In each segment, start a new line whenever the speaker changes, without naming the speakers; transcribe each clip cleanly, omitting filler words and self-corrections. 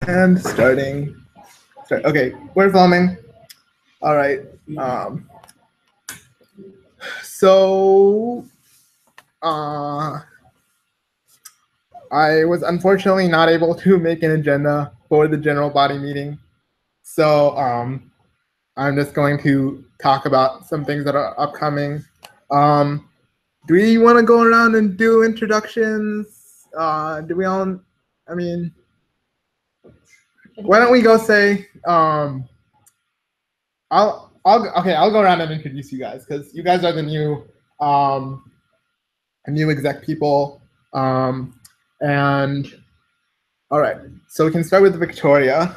And starting. Okay, we're filming. All right. So I was unfortunately not able to make an agenda for the general body meeting. So I'm just going to talk about some things that are upcoming. Do we want to go around and do introductions? Do we all? I mean, why don't we go say? I'll go around and introduce you guys because you guys are the new exec people. And all right, so we can start with Victoria.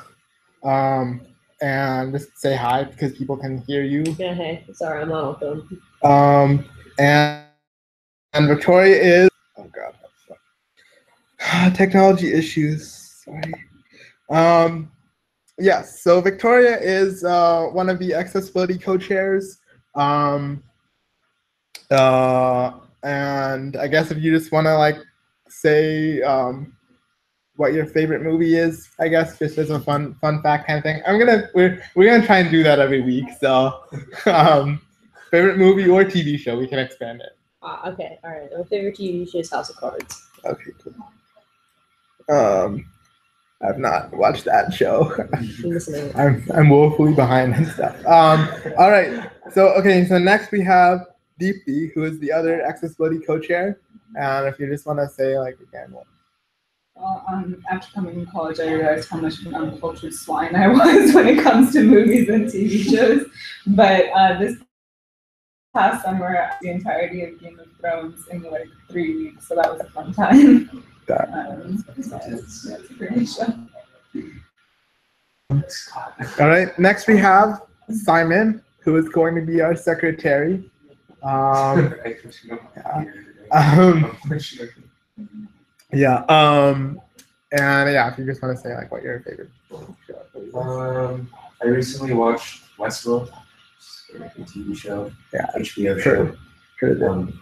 And just say hi because people can hear you.
Yeah, hey, sorry, I'm on phone.
And Victoria is, oh God, technology issues. Sorry. Yes, so Victoria is one of the accessibility co-chairs. And I guess if you just want to like say what your favorite movie is, I guess just as a fun fact kind of thing. We're gonna try and do that every week. So favorite movie or TV show, we can expand it.
Okay, all right. My favorite TV show is House of Cards.
Okay, cool. I've not watched that show. I'm woefully behind and stuff. All right. So next we have Deepthi, who is the other accessibility co-chair. And if you just want to say like again what.
After coming to college, I realized how much of an uncultured swine I was when it comes to movies and TV shows. But this past summer, the entirety of Game of Thrones in like 3 weeks, so that was a fun time. That's a great show.
All right, next we have Simon, who is going to be our secretary. And yeah, if you just want to say like what your favorite show.
I recently watched Westworld, a TV show.
Yeah,
HBO show.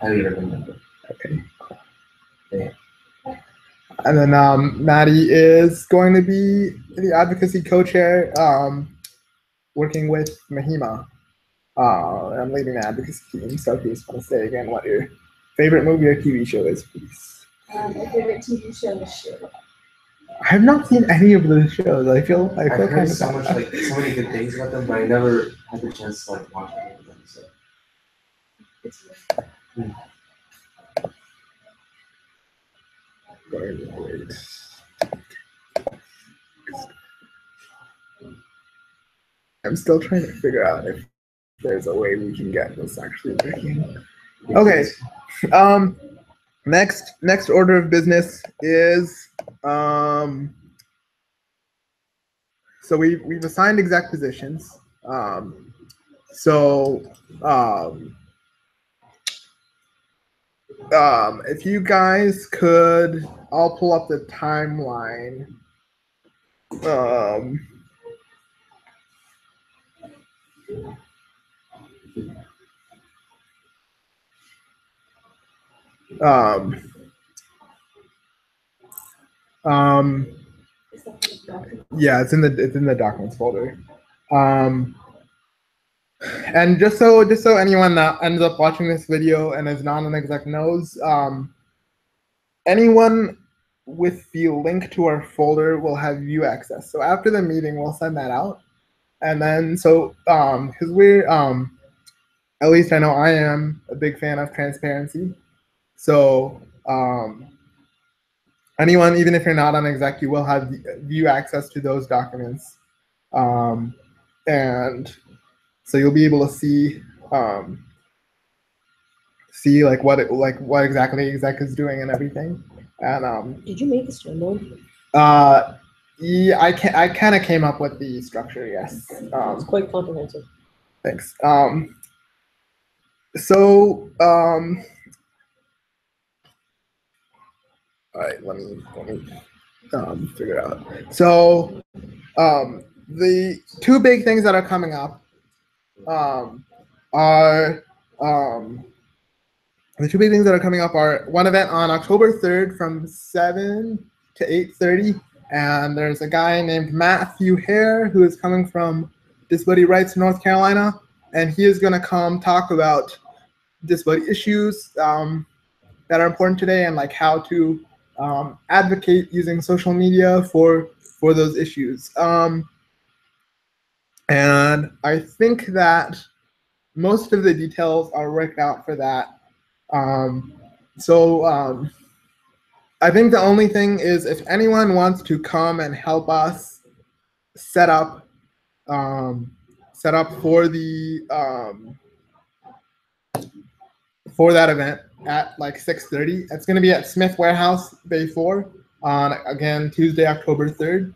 Highly recommend it.
Okay. Yeah. And then Maddie is going to be the advocacy co-chair, working with Mahima. I'm leading the advocacy team, so if you just want to say again what your favorite movie or TV show is, please.
My favorite TV show is Sherlock.
I have not seen any of those shows. I feel
I've heard
kind of
so many good things about them, but I never had the chance to like watch any of them. So.
I'm still trying to figure out if there's a way we can get this actually working. Okay. Next order of business is so we've assigned exec positions. If you guys could, I'll pull up the timeline. Yeah, it's in the documents folder. And just so anyone that ends up watching this video and is not an exec knows, anyone with the link to our folder will have view access. So after the meeting, we'll send that out. And then because we're at least I know I am a big fan of transparency. So anyone, even if you're not on exec, you will have view access to those documents. And so you'll be able to see like what exactly exec is doing and everything. And
did you make this demo?
Yeah, I kind of came up with the structure. Yes.
It's quite comprehensive.
Thanks. All right, let me figure it out. So the two big things that are coming up are one event on October 3rd from 7 to 8:30 and there's a guy named Matthew Hare who is coming from Disability Rights North Carolina, and he is going to come talk about disability issues that are important today and like how to advocate using social media for those issues. And I think that most of the details are worked out for that. I think the only thing is if anyone wants to come and help us set up for that event at like 6:30. It's going to be at Smith Warehouse, Bay 4, on again Tuesday, October 3rd.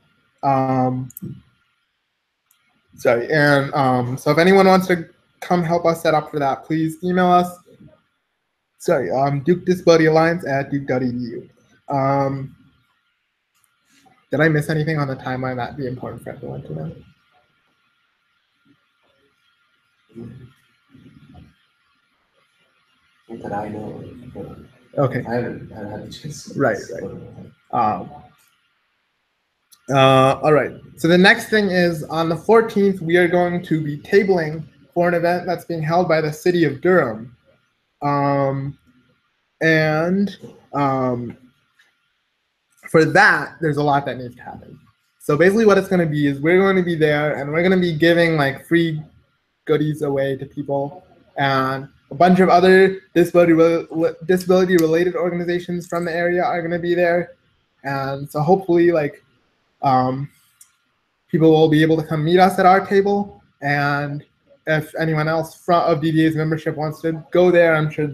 So if anyone wants to come help us set up for that, please email us. Duke Disability Alliance at duke.edu. Did I miss anything on the timeline that'd be important for everyone to know?
Not that I know.
Okay.
I haven't had a chance.
Right. All right. So the next thing is on the 14th, we are going to be tabling for an event that's being held by the city of Durham. For that, there's a lot that needs to happen. So basically what it's going to be is we're going to be there and we're going to be giving like free goodies away to people, and a bunch of other disability related organizations from the area are going to be there. And so hopefully like people will be able to come meet us at our table, and if anyone else of DDA's membership wants to go there, I'm sure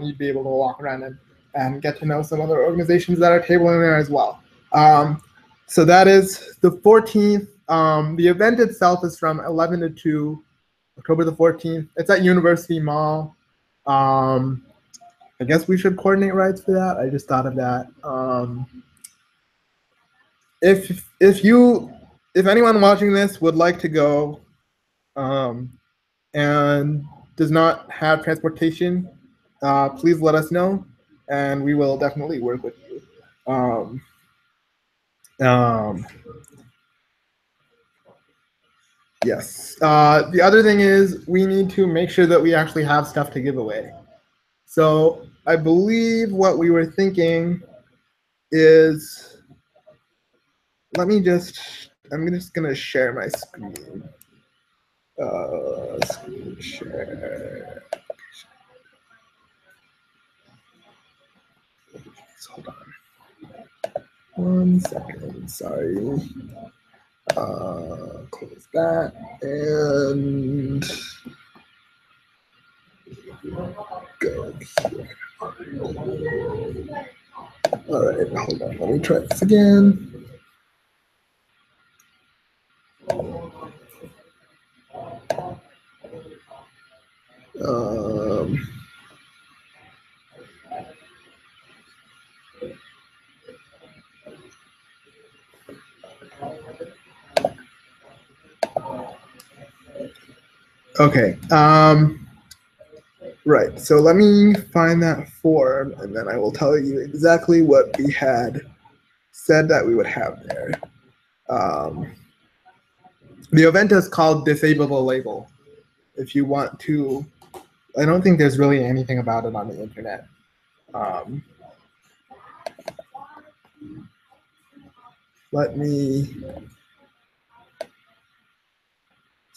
you'd be able to walk around and get to know some other organizations that are tabling there as well. So that is the 14th. The event itself is from 11 to 2, October the 14th. It's at University Mall. I guess we should coordinate rides for that. I just thought of that. If anyone watching this would like to go and does not have transportation, please let us know, and we will definitely work with you. Yes. The other thing is we need to make sure that we actually have stuff to give away. So I believe what we were thinking is, I'm just gonna share my screen. Screen share. Hold on. 1 second, sorry. Close that and go here. All right, hold on, let me try this again. Okay, right, so let me find that form and then I will tell you exactly what we had said that we would have there. The event is called Disableable Label. If you want to, I don't think there's really anything about it on the internet.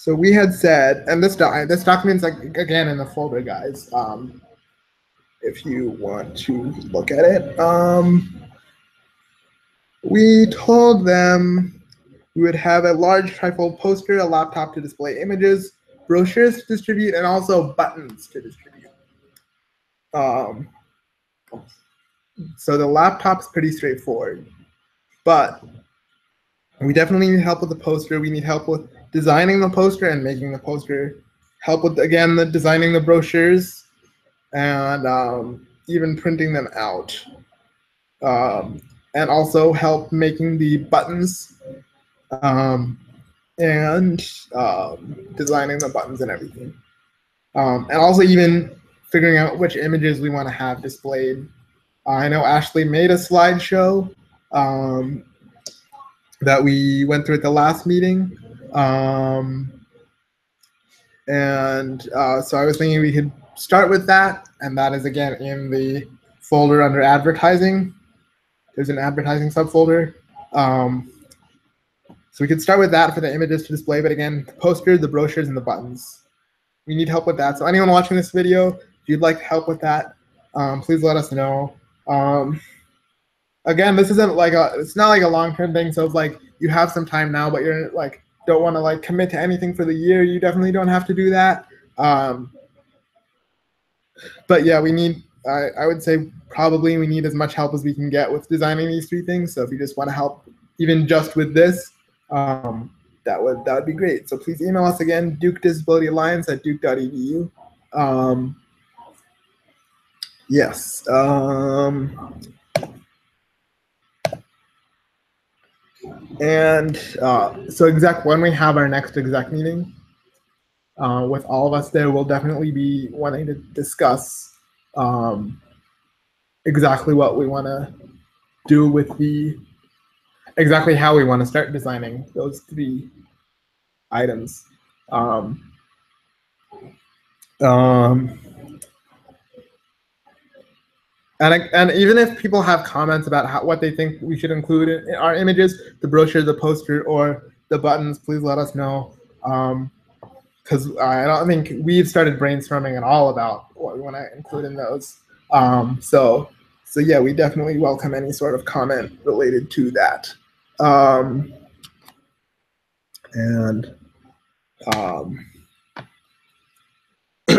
So we had said, and this document's like again in the folder, guys. If you want to look at it, we told them we would have a large trifold poster, a laptop to display images, brochures to distribute, and also buttons to distribute. So the laptop's pretty straightforward, but we definitely need help with the poster. We need help with designing the poster and making the poster, help with, again, the designing the brochures, and even printing them out. And also help making the buttons and designing the buttons and everything. And also even figuring out which images we want to have displayed. I know Ashley made a slideshow that we went through at the last meeting. So I was thinking we could start with that, and that is again in the folder under advertising. There's an advertising subfolder. So we could start with that for the images to display, but again, the posters, the brochures, and the buttons. We need help with that. So anyone watching this video, if you'd like help with that, please let us know. Again, this isn't like it's not like a long-term thing. So if like you have some time now, but you're like, don't want to like commit to anything for the year, you definitely don't have to do that. But yeah, we need, I would say probably we need as much help as we can get with designing these 3 things. So if you just want to help even just with this, that would be great. So please email us again, Duke Disability Alliance at duke.edu. Yes. So exec, when we have our next exec meeting, with all of us there, we'll definitely be wanting to discuss exactly what we want to do with exactly how we want to start designing those 3 items. And even if people have comments about what they think we should include in our images, the brochure, the poster, or the buttons, please let us know. Because I don't think we've started brainstorming at all about what we want to include in those. So yeah, we definitely welcome any sort of comment related to that.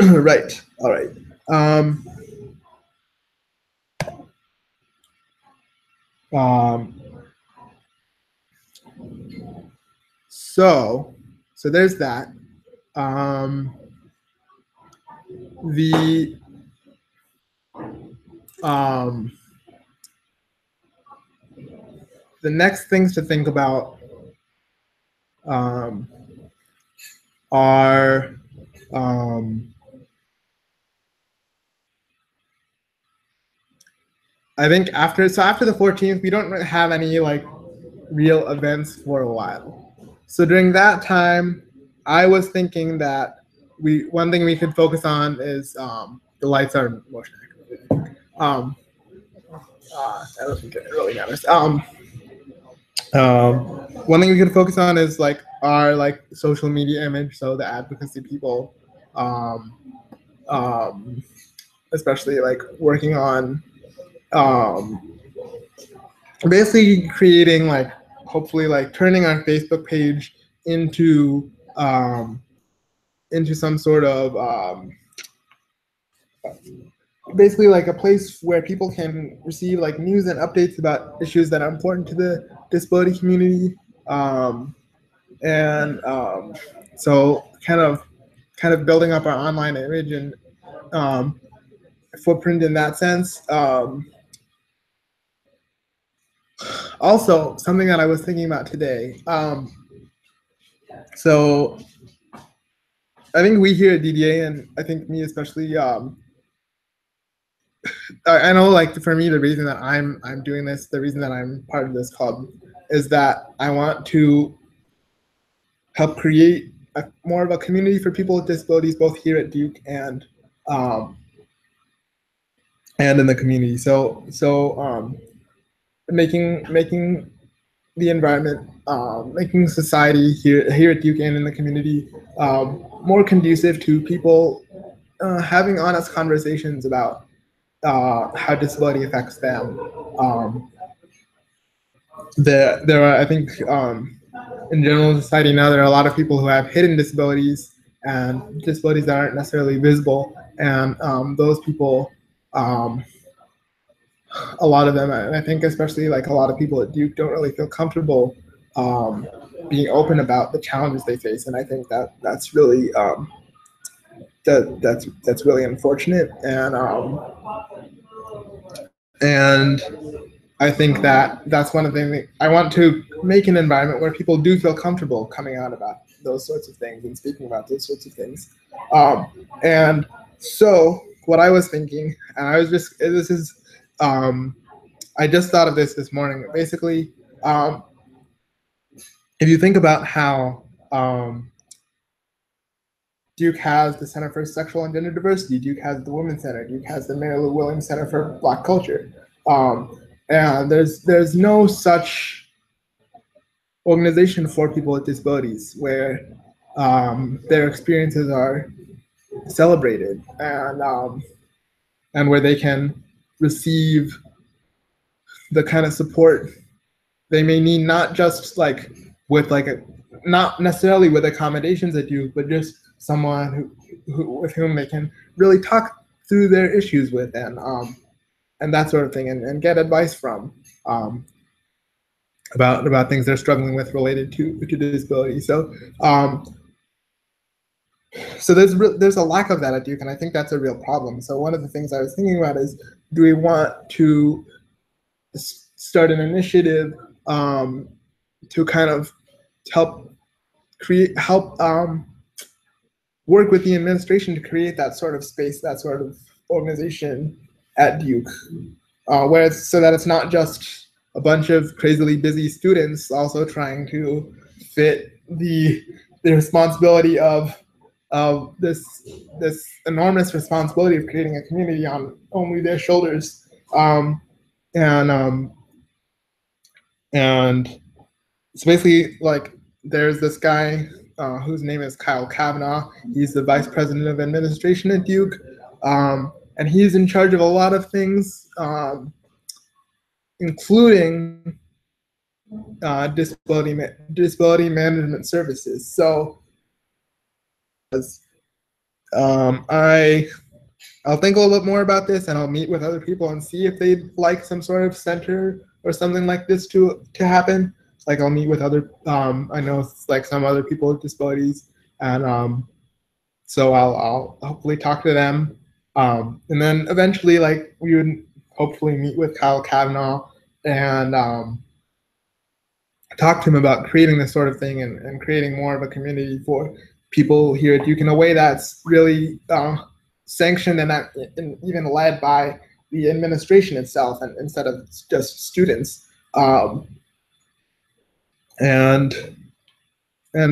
Right. All right. So there's that. The next things to think about are I think after the 14th, we don't have any like real events for a while. So during that time, I was thinking that one thing we could focus on is the lights are motion activated. I don't think it really matters. One thing we could focus on is like our like social media image, so the advocacy people, especially like working on basically creating like hopefully like turning our Facebook page into some sort of basically like a place where people can receive like news and updates about issues that are important to the disability community. So kind of building up our online image and footprint in that sense. Also, something that I was thinking about today. So I think we here at DDA, and I think me especially, I know like for me, the reason that I'm doing this, the reason that I'm part of this club is that I want to help create more of a community for people with disabilities, both here at Duke and in the community. So making the environment, making society here at Duke and in the community more conducive to people having honest conversations about how disability affects them. There are, I think, in general society now, there are a lot of people who have hidden disabilities and disabilities that aren't necessarily visible, and those people, a lot of them, and I think especially like a lot of people at Duke don't really feel comfortable being open about the challenges they face, and I think that's really that's really unfortunate, and I think that's one of the things I want to make an environment where people do feel comfortable coming out about those sorts of things and speaking about those sorts of things. And so what I was thinking, and I was just, I just thought of this morning. Basically, if you think about how Duke has the Center for Sexual and Gender Diversity, Duke has the Women's Center, Duke has the Mary Lou Williams Center for Black Culture. And there's no such organization for people with disabilities where their experiences are celebrated and where they can receive the kind of support they may need, not just like with like not necessarily with accommodations at Duke, but just someone who with whom they can really talk through their issues with and that sort of thing, and get advice from about things they're struggling with related to disability. So so there's a lack of that at Duke, and I think that's a real problem. So one of the things I was thinking about is, do we want to start an initiative to kind of help work with the administration to create that sort of space, that sort of organization at Duke, where so that it's not just a bunch of crazily busy students also trying to fit the responsibility of this enormous responsibility of creating a community on only their shoulders, and so basically, like, there's this guy whose name is Kyle Kavanaugh. He's the vice president of administration at Duke, and he's in charge of a lot of things, including disability management services. So I'll think a little bit more about this, and I'll meet with other people and see if they'd like some sort of center or something like this to happen. Like, I'll meet with other, I know like some other people with disabilities, and so I'll hopefully talk to them, and then eventually, like, we would hopefully meet with Kyle Kavanaugh and talk to him about creating this sort of thing and creating more of a community for people here at Duke in a way that's really sanctioned and even led by the administration itself, and instead of just students, and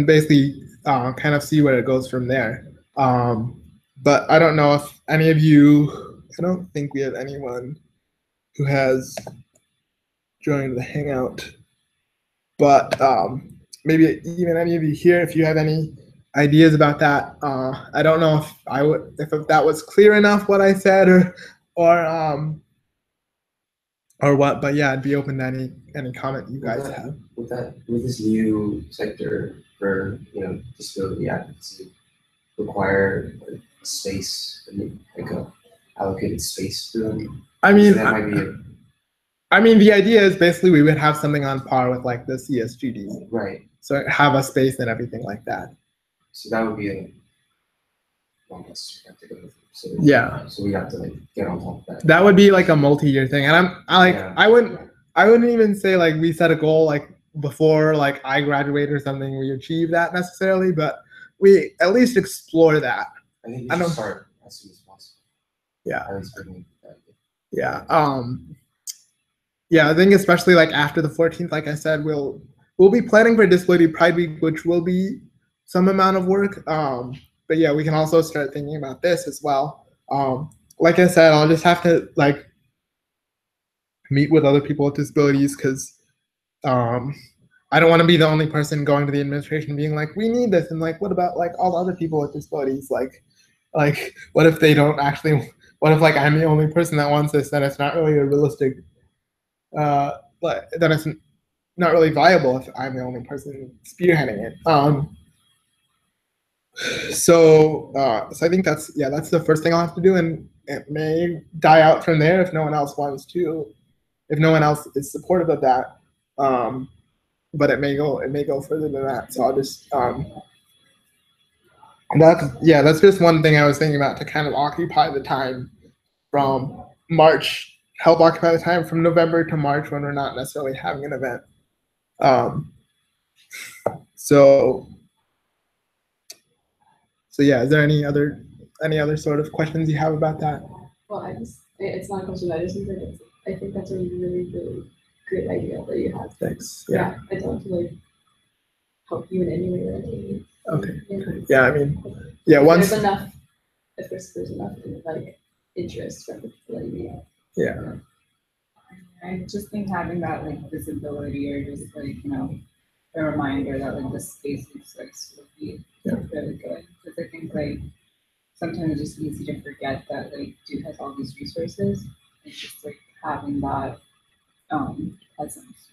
basically kind of see where it goes from there. But I don't know if any of you, I don't think we have anyone who has joined the Hangout, but maybe even any of you here, if you have any ideas about that. I don't know if that was clear enough what I said or what, but yeah, I'd be open to any comment you guys have.
With this new sector for disability advocacy, require a space, like a allocated space for them.
I mean,
so that might be
I mean, the idea is basically we would have something on par with like the CSGD,
right.
So have a space and everything like that.
So that would be a long list we have to go through. So
Yeah,
So we have to like get on top of that.
that would be like a multi-year thing, and I wouldn't even say like we set a goal like before like I graduate or something we achieve that necessarily, but we at least explore that.
I think you
I
should
don't-
start as soon as possible.
Yeah.
At least for me.
Yeah. Yeah, I think especially like after the 14th, like I said, we'll be planning for Disability Pride Week, which will be some amount of work. But yeah, we can also start thinking about this as well. Like I said, I'll just have to like meet with other people with disabilities because I don't want to be the only person going to the administration being like, we need this, and like, what about like all the other people with disabilities? Like what if they don't actually? What if like I'm the only person that wants this? Then it's not really a realistic. But then it's not really viable if I'm the only person spearheading it. So I think that's the first thing I'll have to do, and it may die out from there if no one else wants to, if no one else is supportive of that. But it may go further than that. So I'll just that's just one thing I was thinking about to kind of occupy the time from March. Help occupy the time from November to March when we're not necessarily having an event. So yeah, is there any other sort of questions you have about that?
Well, it's not a question. I think that's a really, really great idea that you have.
Thanks.
Yeah, I don't like help you in any way that they need.
Okay.
Yeah.
Yeah, I mean, yeah,
If
once,
there's enough, if there's enough like interest from the people that you meet.
yeah,
I just think having that like visibility or just like, a reminder that like the space exists would be really good. Because I think like sometimes it's just easy to forget that like Duke has all these resources. It's just like having that presence.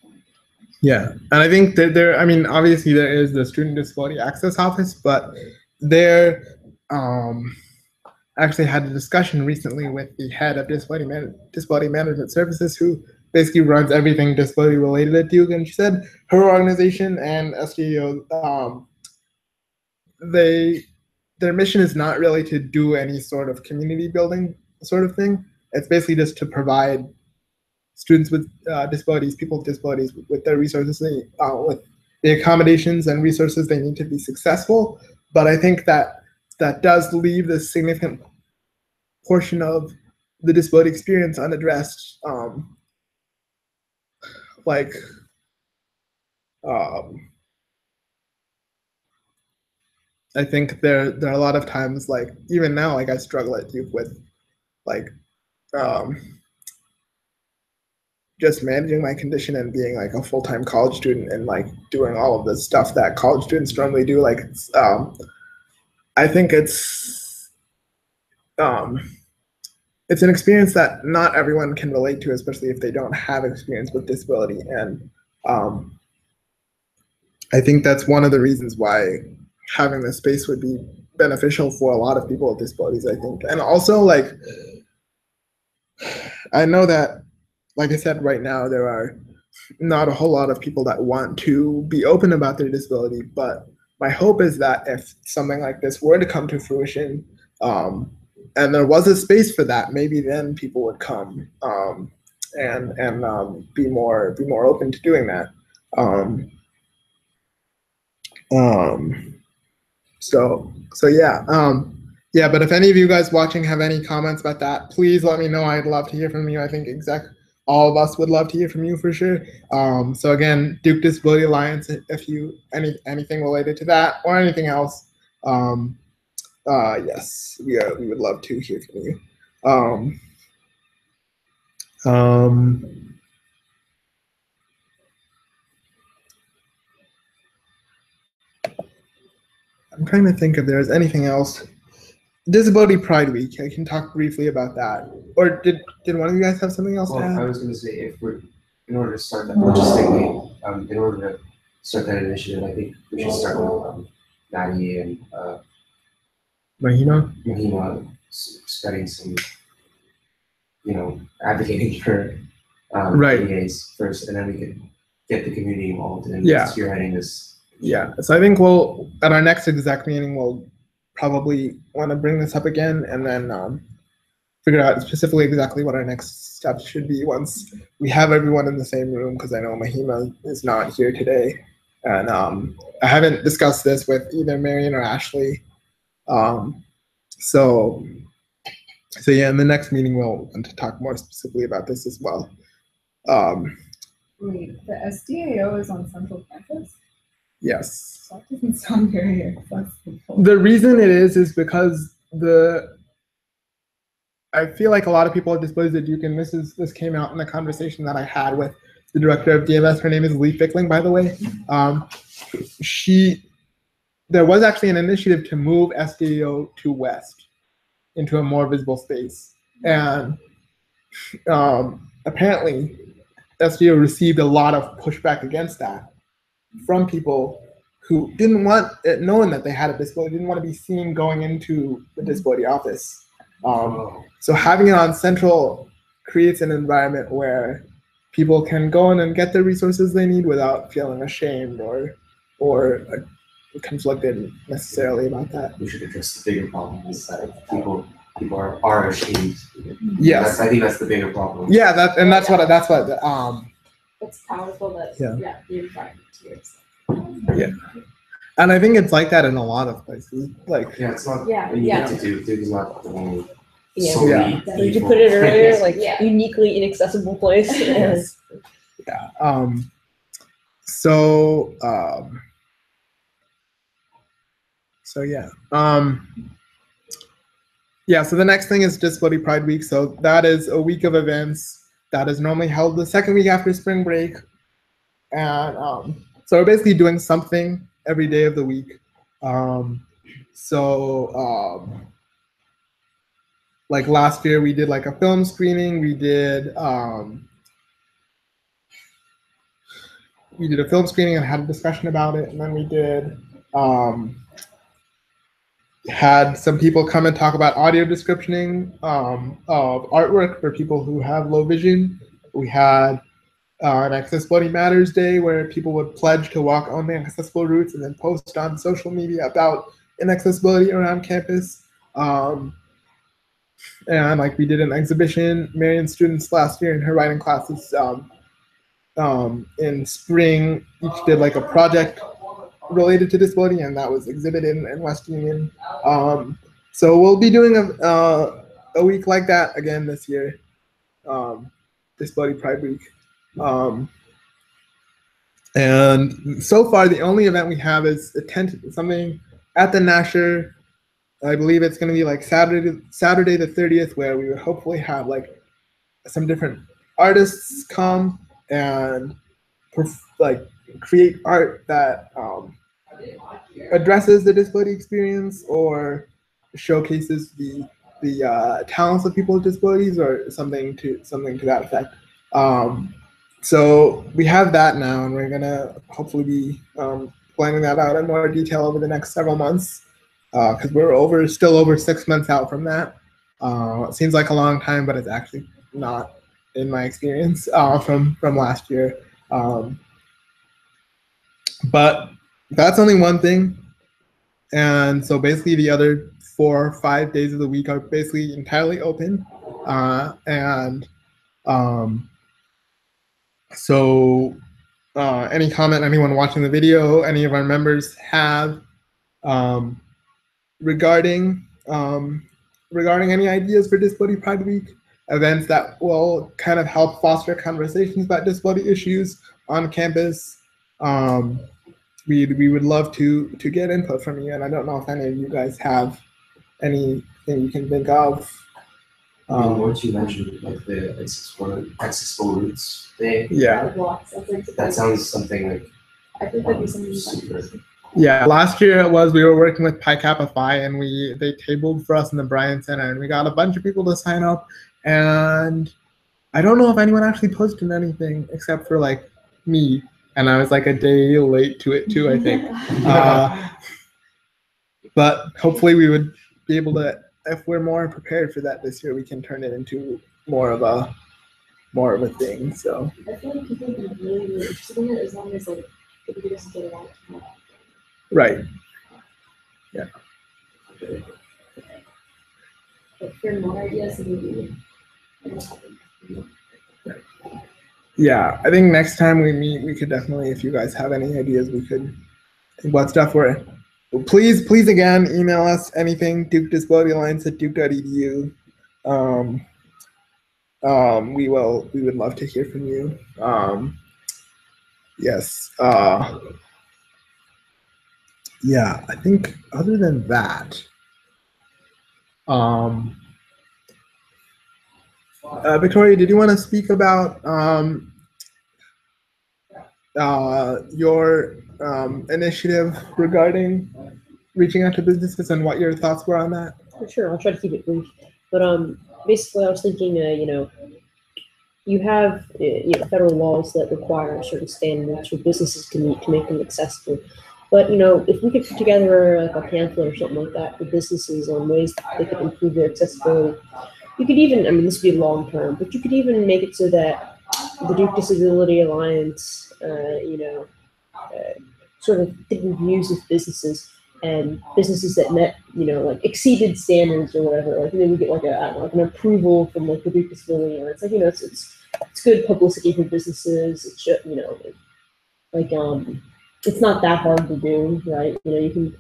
yeah. And I think that I mean, obviously there is the Student Disability Access Office, but there, actually had a discussion recently with the head of Disability Management Services, who basically runs everything disability related at Duke, and she said her organization and SDAO, their mission is not really to do any sort of community building sort of thing. It's basically just to provide students with disabilities, people with disabilities, with their resources, with the accommodations and resources they need to be successful. But I think that does leave this significant portion of the disability experience unaddressed. I think there are a lot of times, like even now, like I struggle at Duke with like just managing my condition and being like a full-time college student and like doing all of the stuff that college students normally do. Like I think it's an experience that not everyone can relate to, especially if they don't have experience with disability. And I think that's one of the reasons why having this space would be beneficial for a lot of people with disabilities, I think. And also, like, I know that, like I said, right now, there are not a whole lot of people that want to be open about their disability, but my hope is that if something like this were to come to fruition, and there was a space for that, maybe then people would come and be more open to doing that. So yeah, yeah. But if any of you guys watching have any comments about that, please let me know. I'd love to hear from you. I think all of us would love to hear from you for sure. So again, Duke Disability Alliance, if you anything related to that or anything else, yes, we would love to hear from you. I'm trying to think if there's anything else. Disability Pride Week. I can talk briefly about that. Or did one of you guys have something else
Well,
to add?
I was going to say, if we're in order to start that logistically, in order to start that initiative, I think we should start with Maddie and Mahima studying some, advocating for
Right.
PAs first, and then we could get the community involved in spearheading this.
Yeah, so I think at our next exec meeting, we'll probably want to bring this up again and then figure out specifically exactly what our next steps should be once we have everyone in the same room, because I know Mahima is not here today. And I haven't discussed this with either Marion or Ashley. So yeah, in the next meeting, we'll want to talk more specifically about this as well.
Wait, the SDAO is on Central Campus?
Yes.
That doesn't sound very accessible.
The reason it is because I feel like a lot of people with disabilities at Duke, and this came out in the conversation that I had with the director of DMS. Her name is Lee Fickling, by the way. There was actually an initiative to move SDAO to West into a more visible space, and apparently SDAO received a lot of pushback against that from people who didn't want it known that they had a disability, didn't want to be seen going into the disability office. So having it on Central creates an environment where people can go in and get the resources they need without feeling ashamed or conflicted necessarily about that.
We should address the bigger problem is that people are ashamed.
Yes,
I think that's the bigger problem.
Yeah, that's what.
It's powerful that the environment here.
Yeah, and I think it's like that in a lot of places. Like
it's not.
Yeah,
you have to do. Duke is not the only.
Yeah, did you put it earlier? Like uniquely inaccessible place.
Yeah. So So yeah. Yeah, so the next thing is Disability Pride Week. So that is a week of events that is normally held the second week after spring break. And so we're basically doing something every day of the week. Like last year we did like a film screening. We did a film screening and had a discussion about it. And then we did had some people come and talk about audio descriptioning of artwork for people who have low vision. We had an Accessibility Matters Day where people would pledge to walk on the accessible routes and then post on social media about inaccessibility around campus. And like we did an exhibition, Marion students last year in her writing classes in spring, each did like a project related to disability, and that was exhibited in West Union. So we'll be doing a week like that again this year, Disability Pride Week. And so far, the only event we have is something at the Nasher. I believe it's going to be like Saturday the 30th, where we would hopefully have like some different artists come and like create art that addresses the disability experience or showcases the talents of people with disabilities or something to that effect. So we have that now, and we're gonna hopefully be planning that out in more detail over the next several months, because we're still over 6 months out from that. It seems like a long time, but it's actually not, in my experience, from last year. But that's only one thing. And so basically the other 4 or 5 days of the week are basically entirely open. So any comment anyone watching the video, any of our members have regarding any ideas for Disability Pride Week, events that will kind of help foster conversations about disability issues on campus, we would love to get input from you. And I don't know if any of you guys have anything you can think of.
What you mentioned, like the accessible routes thing.
Yeah.
That sounds something like.
I think that'd be something
super.
Yeah, last year we were working with Pi Kappa Phi, and they tabled for us in the Bryan Center, and we got a bunch of people to sign up. And I don't know if anyone actually posted anything except for like me, and I was like a day late to it too, I think. But hopefully we would be able to, if we're more prepared for that this year, we can turn it into more of a thing. So
I feel like people would be really, really interested in it as long as like everybody doesn't get it out.
right. Yeah.
But for more ideas, it would be.
Yeah, I think next time we meet, we could definitely, if you guys have any ideas, we could think what stuff we're. Please again, email us anything, Duke Disability Alliance at duke.edu. We would love to hear from you. Yes. Yeah, I think other than that, Victoria, did you want to speak about your initiative regarding reaching out to businesses and what your thoughts were on that?
Sure, I'll try to keep it brief. But basically, I was thinking, you have federal laws that require certain standards for businesses to meet to make them accessible. But if we could put together like a pamphlet or something like that for businesses on ways that they could improve their accessibility, you could even, this would be long term, but you could even make it so that the Duke Disability Alliance, sort of did reviews of businesses and businesses that met, like exceeded standards or whatever. Like we get like an approval from like the Duke Disability Alliance. Like it's good publicity for businesses. It should, it's not that hard to do, right? You can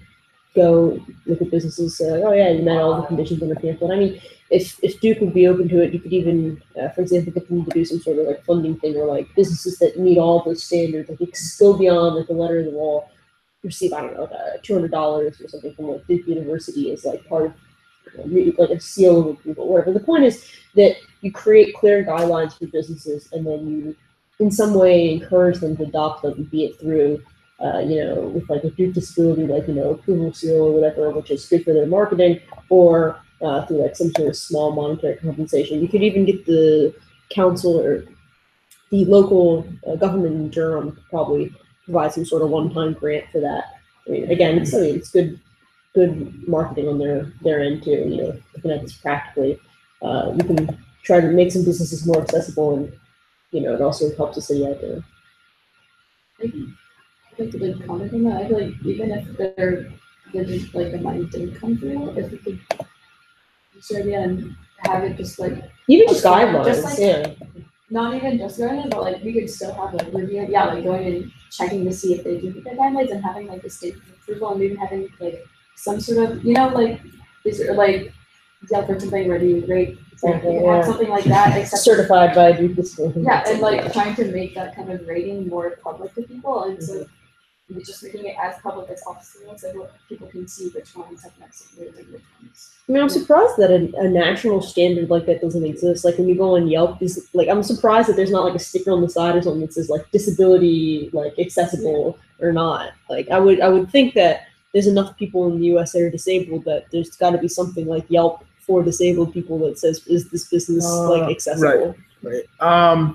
go look at businesses, say, oh yeah, you met all the conditions in the pamphlet. If Duke would be open to it, you could even, for example, get them to do some sort of like funding thing, or like businesses that meet all those standards, like go beyond like the letter of the law, receive, I don't know, $200 or something from like Duke University as like part of like a seal of approval, whatever. The point is that you create clear guidelines for businesses, and then you, in some way, encourage them to adopt them, be it through, with like a Duke disability, like approval seal or whatever, which is good for their marketing, or through like some sort of small monetary compensation. You could even get the council or the local government in Durham to probably provide some sort of one-time grant for that. I mean, again, it's good marketing on their end too. Looking at this practically, we can try to make some businesses more accessible, and it also helps the city out there.
I'd like to like comment on that. I feel like even if the money didn't come through, if we could use the idea and have it just like
Even just
Okay,
guidelines,
just like-
yeah.
not even just going in, but like we could still have like review, yeah, like going and checking to see if they do hit their guidelines and having like the state approval and maybe having like some sort of, like is there like Yelp or something where you rate
Exactly,
have
yeah.
something like that, except
Certified by Duke Disability.
yeah, and like trying to make that kind of rating more public to people, and so just making it as public as possible so that people can see which ones have met some and which ones.
I mean, I'm surprised that a national standard like that doesn't exist. Like when you go on Yelp, I'm surprised that there's not like a sticker on the side or something that says like disability, like accessible or not. Like I would think that there's enough people in the U.S. that are disabled that there's got to be something like Yelp for disabled people that says, is this business like accessible?
Right.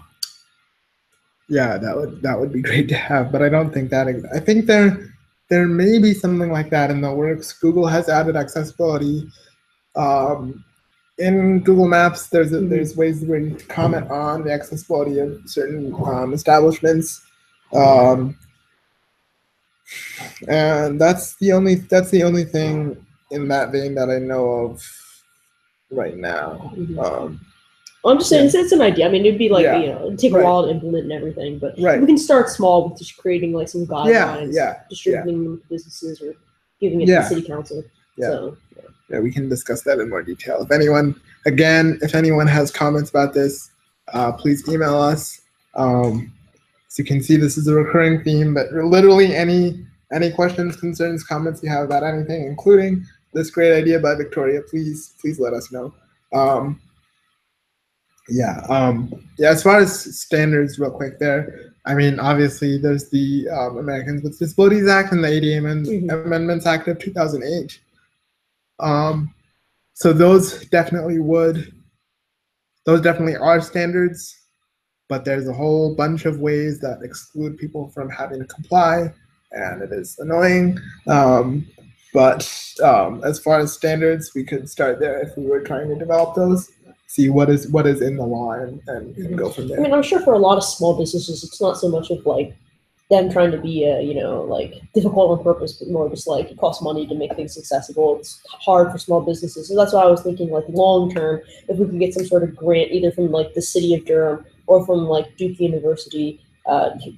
Yeah, that would be great to have, but I don't think that. I think there may be something like that in the works. Google has added accessibility. In Google Maps, there's ways where you can comment on the accessibility of certain establishments, and that's the only thing in that vein that I know of right now.
I'm just saying, it's an idea. I mean, it'd be like,
Yeah.
it'd take
Right.
a while to implement and everything, but
Right.
we can start small with just creating like some guidelines,
Yeah.
distributing them to businesses or giving it to
Yeah.
the city council.
Yeah.
So,
Yeah, we can discuss that in more detail. If anyone has comments about this, please email us. As you can see, this is a recurring theme, but literally any questions, concerns, comments you have about anything, including this great idea by Victoria, please let us know. As far as standards, real quick there, I mean, obviously there's the Americans with Disabilities Act and the ADA Amendments Act of 2008. So those definitely are standards, but there's a whole bunch of ways that exclude people from having to comply, and it is annoying. But as far as standards, we could start there if we were trying to develop those, see what is in the law, and go from
I
there.
mean, I'm sure for a lot of small businesses, it's not so much of like them trying to be, like difficult on purpose, but more just like it costs money to make things accessible. It's hard for small businesses. So that's why I was thinking like long term, if we could get some sort of grant, either from like the city of Durham or from like Duke University,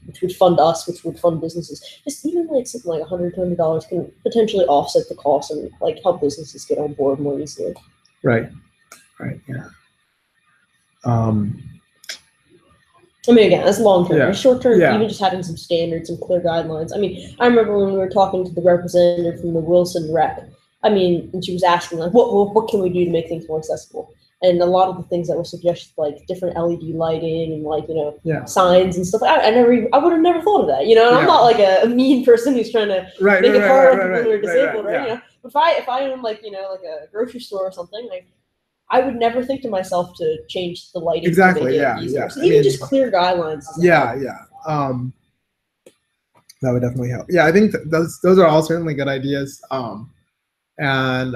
which would fund us, which would fund businesses. Just even like something like $120 can potentially offset the cost and like help businesses get on board more easily.
Right. Yeah.
I mean, again, that's long term.
Yeah.
Short term,
Yeah.
even just having some standards and clear guidelines. I mean, I remember when we were talking to the representative from the Wilson rep. I mean, and she was asking like, what can we do to make things more accessible? And a lot of the things that were suggested, like different LED lighting and like signs and stuff. I would have never thought of that. And I'm not like a mean person who's trying to make it hard for people who are disabled, right? If I own like like a grocery store or something, like I would never think to myself to change the lighting.
Exactly. Yeah.
So even just clear guidelines.
Yeah. That would definitely help. Yeah, I think those are all certainly good ideas. And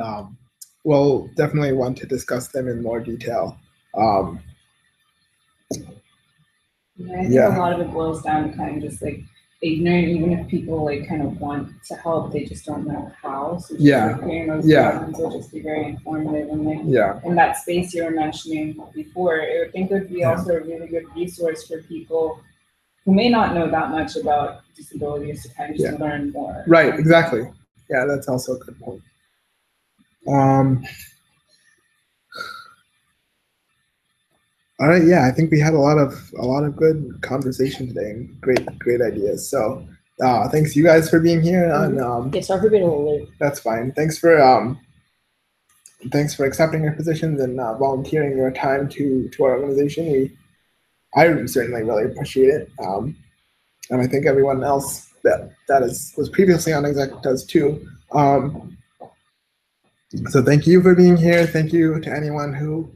we'll definitely want to discuss them in more detail.
I think a lot of it boils down to kind of just like ignorant, even if people like kind of want to help, they just don't know how. So just like hearing those guidelines will just be very informative, and like in that space you were mentioning before, I think it would be also a really good resource for people who may not know that much about disabilities to kind of just learn more.
Right, exactly. Yeah, that's also a good point. All right, I think we had a lot of good conversation today and great ideas. So thanks you guys for being here, and
Yeah, sorry for being a little late.
that's fine. Thanks for accepting your positions and volunteering your time to our organization. I certainly really appreciate it, and I think everyone else was previously on exec does too. So thank you for being here. Thank you to anyone who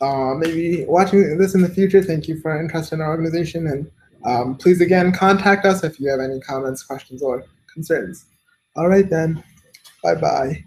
may be watching this in the future. Thank you for your interest in our organization, and please again contact us if you have any comments, questions, or concerns. All right then, bye bye.